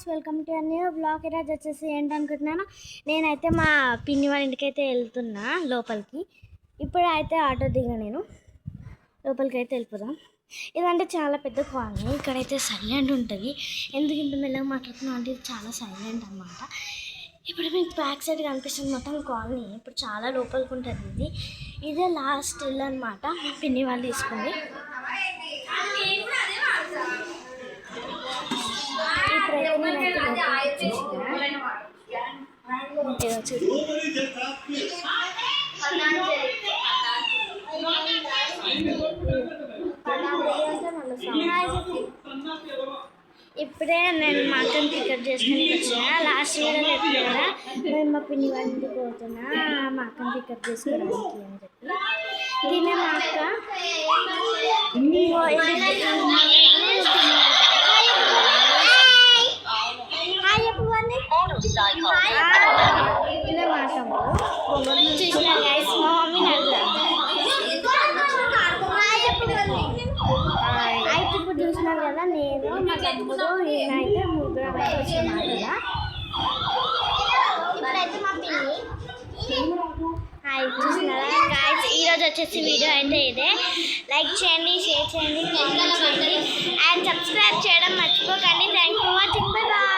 Welcome to new blog. ఈరోజు వచ్చేసి ఏంటనుకుంటున్నాను, నేనైతే మా పిన్ని వాళ్ళ ఇంటికి అయితే వెళ్తున్నా లోపలికి. ఇప్పుడు అయితే ఆటో దిగా నేను లోపలికి అయితే వెళ్ళిపోదాం. ఇదంటే చాలా పెద్ద కాలనీ, ఇక్కడైతే సైలెంట్ ఉంటుంది. ఎందుకు ఇంత మెల్లగా మాట్లాడుతున్నాం అంటే ఇది చాలా సైలెంట్ అన్నమాట. ఇప్పుడు మీకు బ్యాక్ సైడ్ కనిపిస్తుంది మొత్తం కాలనీ. ఇప్పుడు చాలా లోపలికి ఉంటుంది. ఇదే లాస్ట్ ఇల్లు అనమాట, మా పిన్ని వాళ్ళు తీసుకుంది. ఇప్పుడే నేను మా అక్కని పికప్ చేసుకుని వచ్చిన. లాస్ట్ వీడియో చెప్పిన కదా, మేము మా పిన్ని వాళ్ళ ఇంటికి పోతున్నా మా అక్కని పికప్ చేసుకోవడానికి అని చెప్పి. దీనే మా అక్క చూసిన గైస్, మా మమ్మీ అయితే ఇప్పుడు చూసినారు కదా, నేను మా తమ్ముడు ఈయనైతే ముగ్గురం అయితే వచ్చినాం కదా. ఇప్పుడైతే మా పిన్ని చూసినారా గైస్. ఈరోజు వచ్చేసి వీడియో అయితే ఇదే. లైక్ చేయండి, షేర్ చేయండి, కామెంట్ చేయండి అండ్ సబ్స్క్రైబ్ చేయడం మర్చిపోకండి. Thank you for watching. Bye bye.